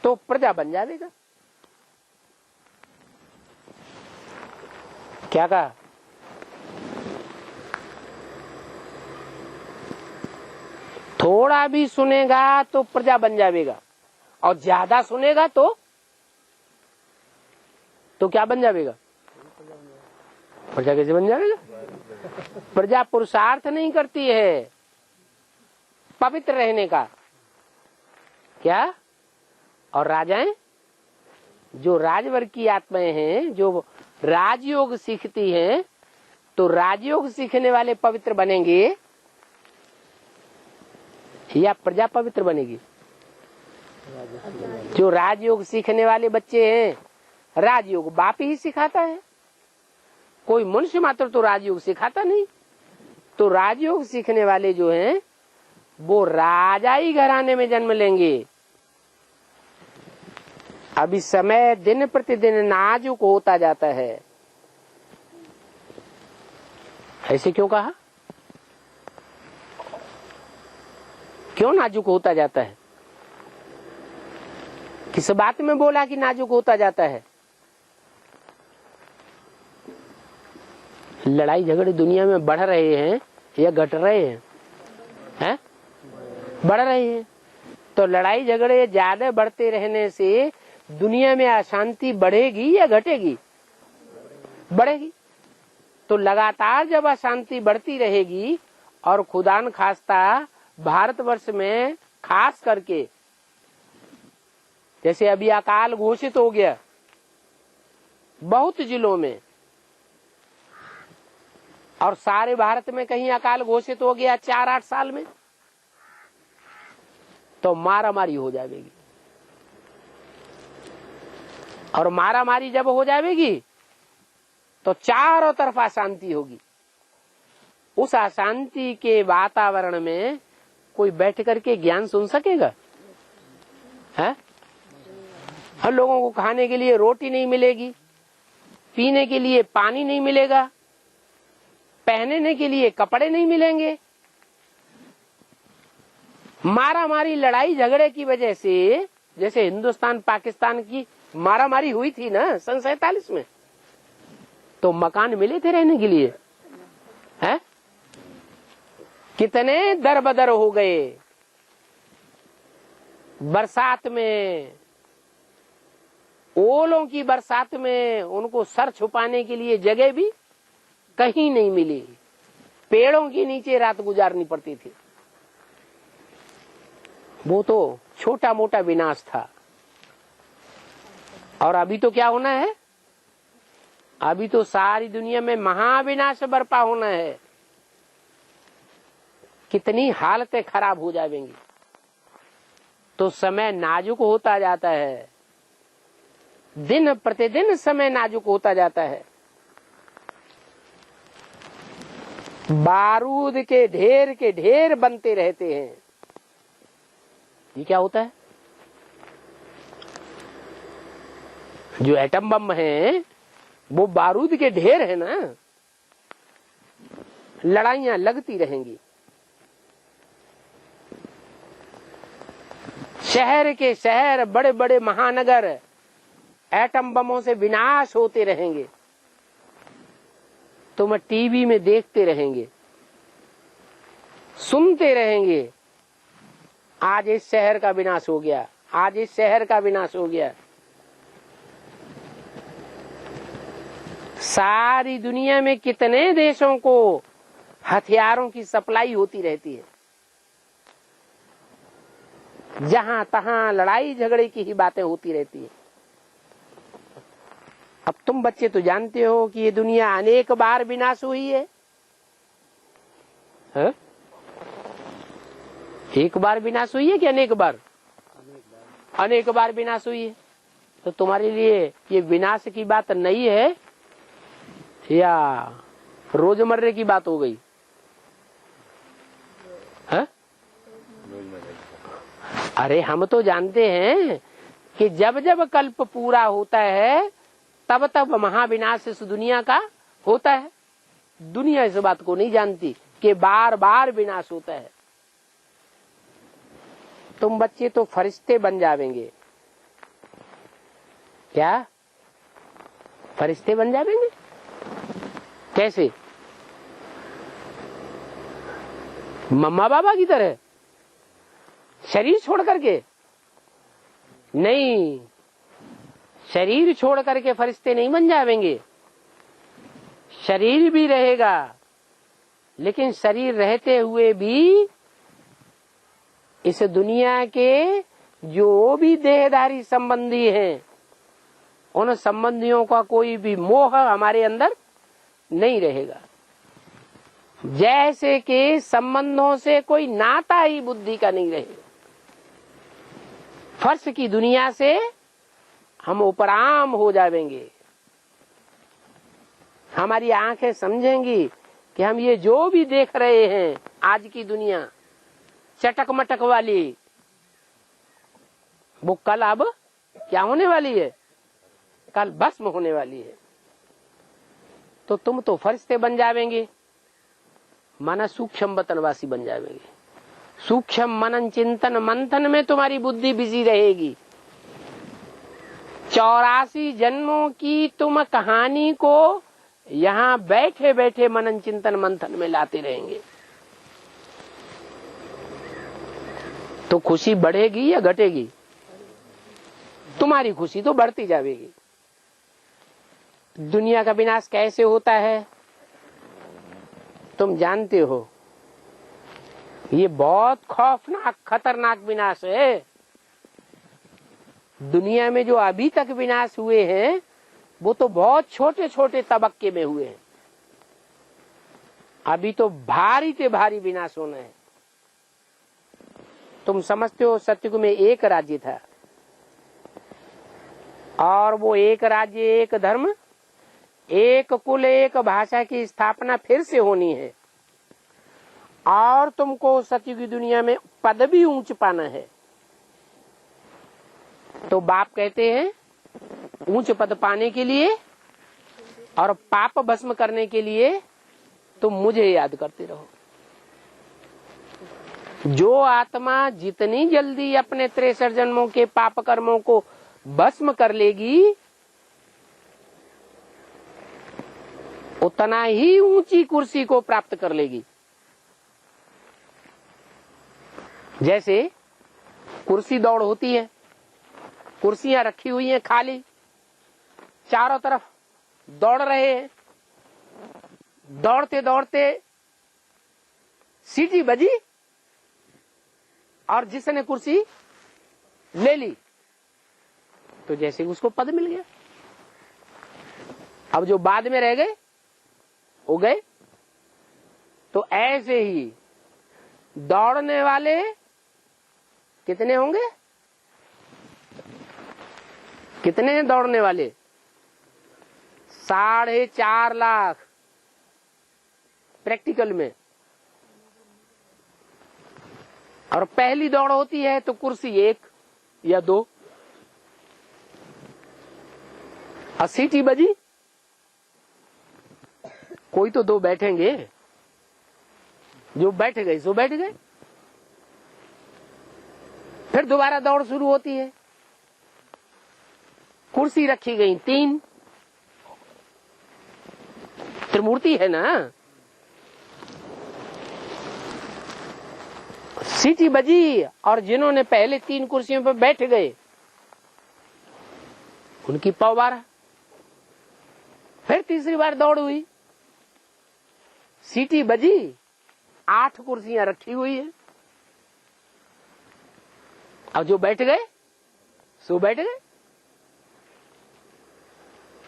A: तो प्रजा बन जाएगा। क्या कहा? थोड़ा भी सुनेगा तो प्रजा बन जाएगा, और ज्यादा सुनेगा तो क्या बन जाएगा? प्रजा कैसे बन जाएगा? प्रजा पुरुषार्थ नहीं करती है पवित्र रहने का। क्या? और राजाएं जो राजवर्ग की आत्माएं हैं, जो राजयोग सीखती हैं, तो राजयोग सीखने वाले पवित्र बनेंगे या प्रजा पवित्र बनेगी? जो राजयोग सीखने वाले बच्चे हैं, राजयोग बाप ही सिखाता है, कोई मनुष्य मात्र तो राजयोग सिखाता नहीं। तो राजयोग सीखने वाले जो हैं वो राजाई घराने में जन्म लेंगे। अभी समय दिन प्रतिदिन नाजुक होता जाता है। ऐसे क्यों कहा? क्यों नाजुक होता जाता है? किस बात में बोला कि नाजुक होता जाता है? लड़ाई झगड़े दुनिया में बढ़ रहे हैं या घट रहे हैं? हैं? बढ़ रहे हैं। तो लड़ाई झगड़े ज्यादा बढ़ते रहने से दुनिया में अशांति बढ़ेगी या घटेगी? बढ़ेगी। तो लगातार जब अशांति बढ़ती रहेगी, और खुदान खास्ता भारतवर्ष में खास करके जैसे अभी अकाल घोषित हो गया बहुत जिलों में, और सारे भारत में कहीं अकाल घोषित हो गया 4-8 साल में, तो मारामारी हो जाएगी। और मारामारी जब हो जाएगी तो चारों तरफ अशांति होगी। उस अशांति के वातावरण में कोई बैठ करके ज्ञान सुन सकेगा? है? हम लोगों को खाने के लिए रोटी नहीं मिलेगी, पीने के लिए पानी नहीं मिलेगा, पहनने के लिए कपड़े नहीं मिलेंगे। मारामारी लड़ाई झगड़े की वजह से, जैसे हिंदुस्तान पाकिस्तान की मारामारी हुई थी ना सन 47 में, तो मकान मिले थे रहने के लिए, हैं? कितने दर बदर हो गए। बरसात में, ओलों की बरसात में उनको सर छुपाने के लिए जगह भी कहीं नहीं मिली, पेड़ों के नीचे रात गुजारनी पड़ती थी। वो तो छोटा मोटा विनाश था। और अभी तो क्या होना है? अभी तो सारी दुनिया में महाविनाश बर्पा होना है। कितनी हालतें खराब हो जाएंगी। तो समय नाजुक होता जाता है, दिन प्रतिदिन समय नाजुक होता जाता है। बारूद के ढेर बनते रहते हैं। ये क्या होता है? जो एटम बम है वो बारूद के ढेर है ना, लड़ाइयां लगती रहेंगी। शहर के शहर, बड़े बड़े महानगर एटम बमों से विनाश होते रहेंगे। तुम टीवी में देखते रहेंगे, सुनते रहेंगे, आज इस शहर का विनाश हो गया, आज इस शहर का विनाश हो गया। सारी दुनिया में कितने देशों को हथियारों की सप्लाई होती रहती है, जहां तहां लड़ाई झगड़े की ही बातें होती रहती है। अब तुम बच्चे तो जानते हो कि ये दुनिया अनेक बार विनाश हुई है, है? एक बार विनाश हुई है कि अनेक बार? अनेक बार विनाश हुई है। तो तुम्हारे लिए ये विनाश की बात नहीं है या रोजमर्रे की बात हो गई है? अरे हम तो जानते हैं कि जब जब कल्प पूरा होता है तब तब महाविनाश इस दुनिया का होता है। दुनिया इस बात को नहीं जानती कि बार बार विनाश होता है। तुम बच्चे तो फरिश्ते बन जावेंगे। क्या फरिश्ते बन जावेंगे? कैसे? मम्मा बाबा की तरह शरीर छोड़ करके? नहीं, शरीर छोड़ करके फरिश्ते नहीं बन जावेंगे। शरीर भी रहेगा, लेकिन शरीर रहते हुए भी इस दुनिया के जो भी देहधारी संबंधी हैं, उन संबंधियों का कोई भी मोह हमारे अंदर नहीं रहेगा। जैसे कि संबंधों से कोई नाता ही बुद्धि का नहीं रहेगा। फर्श की दुनिया से हम उपराम हो जाएंगे। हमारी आंखें समझेंगी कि हम ये जो भी देख रहे हैं आज की दुनिया चटक मटक वाली, वो कल अब क्या होने वाली है? कल भस्म होने वाली है। तो तुम तो फरिश्ते बन जावेंगे, माना सूक्ष्म वतनवासी बन जावेंगे। सूक्ष्म मनन चिंतन मंथन में तुम्हारी बुद्धि बिजी रहेगी। 84 जन्मों की तुम कहानी को यहाँ बैठे बैठे मनन चिंतन मंथन में लाते रहेंगे। तो खुशी बढ़ेगी या घटेगी? तुम्हारी खुशी तो बढ़ती जाएगी। दुनिया का विनाश कैसे होता है तुम जानते हो। ये बहुत खौफनाक खतरनाक विनाश है। दुनिया में जो अभी तक विनाश हुए हैं वो तो बहुत छोटे छोटे तबक्के में हुए हैं। अभी तो भारी से भारी विनाश होना है। तुम समझते हो सतयुग में एक राज्य था और वो एक राज्य एक धर्म एक कुल एक भाषा की स्थापना फिर से होनी है। और तुमको सतयुग की दुनिया में पद भी ऊंच पाना है। तो बाप कहते हैं ऊंच पद पाने के लिए और पाप भस्म करने के लिए तुम मुझे याद करते रहो। जो आत्मा जितनी जल्दी अपने 63 जन्मों के पाप कर्मों को भस्म कर लेगी उतना ही ऊंची कुर्सी को प्राप्त कर लेगी। जैसे कुर्सी दौड़ होती है, कुर्सियां रखी हुई हैं खाली, चारों तरफ दौड़ रहे हैं। दौड़ते दौड़ते सीटी बजी और जिसने कुर्सी ले ली तो जैसे उसको पद मिल गया। अब जो बाद में रह गए हो गए। तो ऐसे ही दौड़ने वाले कितने होंगे? कितने हैं दौड़ने वाले? 4.5 लाख प्रैक्टिकल में। और पहली दौड़ होती है तो कुर्सी 1 या 2। और सीटी बजी कोई तो 2 बैठेंगे। जो बैठ गए सो बैठ गए। फिर दोबारा दौड़ शुरू होती है। कुर्सी रखी गई 3, त्रिमूर्ति है ना। सीटी बजी और जिन्होंने पहले 3 कुर्सियों पर बैठ गए उनकी पौ बारह। फिर तीसरी बार दौड़ हुई, सीटी बजी, 8 कुर्सियां रखी हुई है। अब जो बैठ गए सो बैठ गए।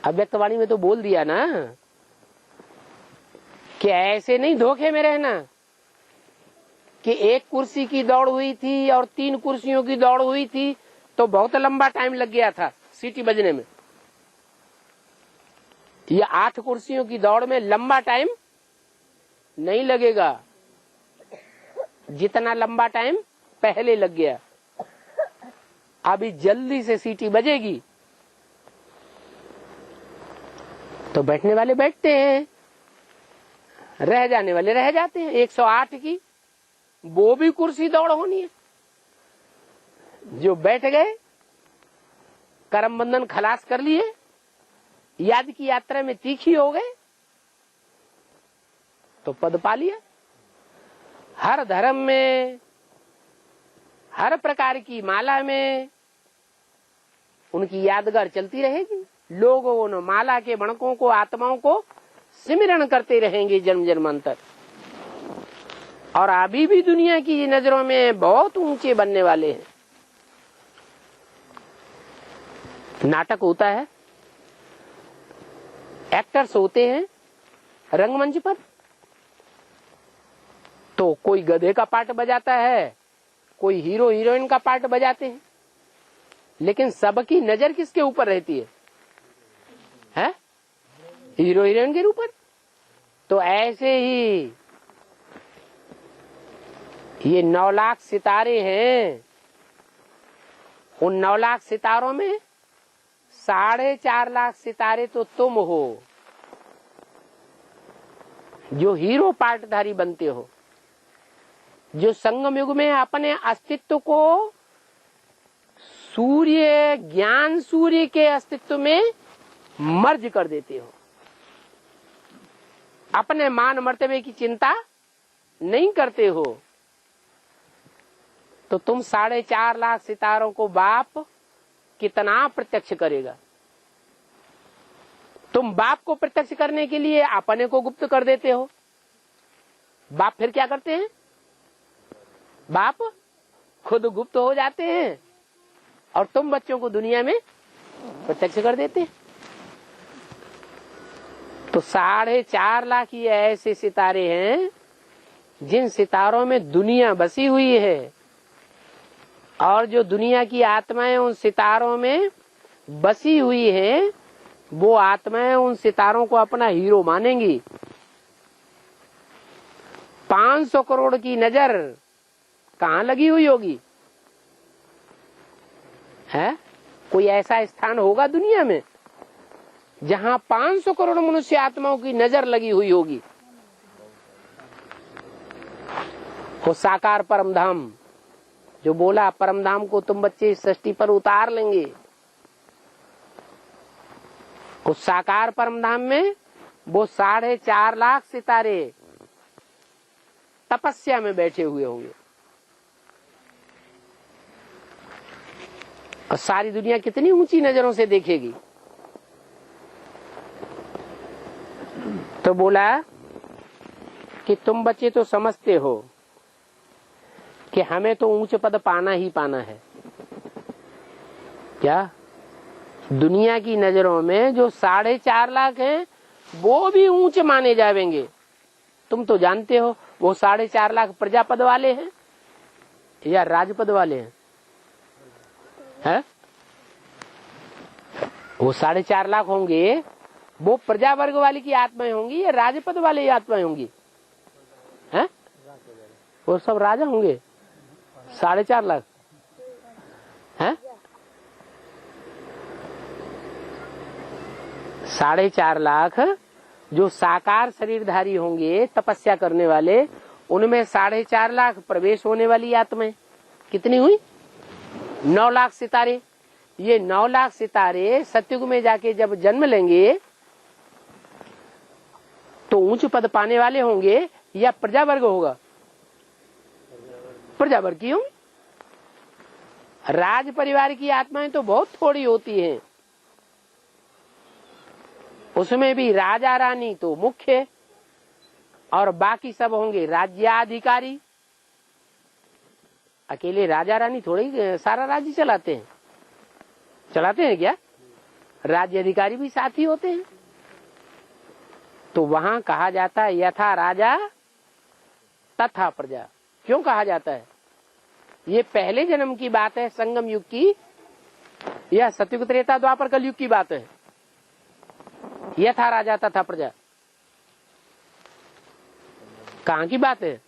A: अव्यक्तवाणी में तो बोल दिया ना कि ऐसे नहीं धोखे में रहना कि 1 कुर्सी की दौड़ हुई थी और 3 कुर्सियों की दौड़ हुई थी तो बहुत लंबा टाइम लग गया था सीटी बजने में। ये 8 कुर्सियों की दौड़ में लंबा टाइम नहीं लगेगा जितना लंबा टाइम पहले लग गया। अभी जल्दी से सीटी बजेगी तो बैठने वाले बैठते हैं, रह जाने वाले रह जाते हैं। 108 की वो भी कुर्सी दौड़ होनी है। जो बैठ गए, कर्म बंधन खलास कर लिए, याद की यात्रा में तीखी हो गए तो पद पा लिया। हर धर्म में, हर प्रकार की माला में उनकी यादगार चलती रहेगी। लोग उन माला के बणकों को, आत्माओं को सिमरण करते रहेंगे जन्म जन्मांतर। और अभी भी दुनिया की नजरों में बहुत ऊंचे बनने वाले हैं। नाटक होता है, एक्टर्स होते हैं रंगमंच पर, तो कोई गधे का पार्ट बजाता है, कोई हीरो हीरोइन का पार्ट बजाते हैं, लेकिन सबकी नजर किसके ऊपर रहती है? हीरो हीरोइन के ऊपर। तो ऐसे ही ये 9 लाख सितारे हैं। उन 9 लाख सितारों में 4.5 लाख सितारे तो तुम हो जो हीरो पार्टधारी बनते हो, जो संगम युग में अपने अस्तित्व को सूर्य, ज्ञान सूर्य के अस्तित्व में मर्ज कर देते हो। अपने मान मर्तबे की चिंता नहीं करते हो। तो तुम 4.5 लाख सितारों को बाप कितना प्रत्यक्ष करेगा? तुम बाप को प्रत्यक्ष करने के लिए अपने को गुप्त कर देते हो। बाप फिर क्या करते हैं? बाप खुद गुप्त हो जाते हैं और तुम बच्चों को दुनिया में प्रत्यक्ष कर देते हैं। तो 4.5 लाख ये ऐसे सितारे हैं जिन सितारों में दुनिया बसी हुई है, और जो दुनिया की आत्माएं उन सितारों में बसी हुई है, वो आत्माएं उन सितारों को अपना हीरो मानेंगी। 500 करोड़ की नजर कहाँ लगी हुई होगी? है कोई ऐसा स्थान होगा दुनिया में जहां 500 करोड़ मनुष्य आत्माओं की नजर लगी हुई होगी? वो साकार परम धाम जो बोला, परम धाम को तुम बच्चे सृष्टि पर उतार लेंगे। उस साकार परम धाम में वो 4.5 लाख सितारे तपस्या में बैठे हुए होंगे। और सारी दुनिया कितनी ऊंची नजरों से देखेगी। तो बोला कि तुम बच्चे तो समझते हो कि हमें तो ऊंच पद पाना ही पाना है। क्या दुनिया की नजरों में जो 4.5 लाख हैं वो भी ऊंच माने जाएंगे? तुम तो जानते हो वो 4.5 लाख प्रजापद वाले हैं या राजपद वाले हैं? है? वो 4.5 लाख होंगे, वो प्रजा वर्ग वाली की आत्माएं होंगी या राजपद वाले आत्माएं होंगी? हैं? वो सब राजा होंगे। 4.5 लाख हैं? 4.5 लाख जो साकार शरीरधारी होंगे, तपस्या करने वाले, उनमें 4.5 लाख प्रवेश होने वाली आत्माएं कितनी हुई? 9 लाख सितारे। ये 9 लाख सितारे सतयुग में जाके जब जन्म लेंगे उच्च पद पाने वाले होंगे या प्रजा वर्ग होगा? प्रजा वर्ग की होंगी। राज परिवार की आत्माएं तो बहुत थोड़ी होती हैं, उसमें भी राजा रानी तो मुख्य और बाकी सब होंगे राज्याधिकारी। अकेले राजा रानी थोड़ी सारा राज्य चलाते हैं, चलाते हैं क्या? राज्य अधिकारी भी साथ ही होते हैं। तो वहां कहा जाता है यथा राजा तथा प्रजा। क्यों कहा जाता है? ये पहले जन्म की बात है, संगम युग की, यह सतयुग त्रेता द्वापर कलयुग की बात है। यथा राजा तथा प्रजा कहाँ की बात है?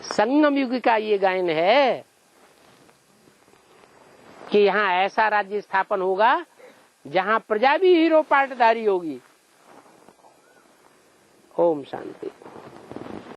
A: संगम युग का ये गायन है कि यहाँ ऐसा राज्य स्थापन होगा जहाँ प्रजा भी हीरो पार्टधारी होगी। ओम शांति।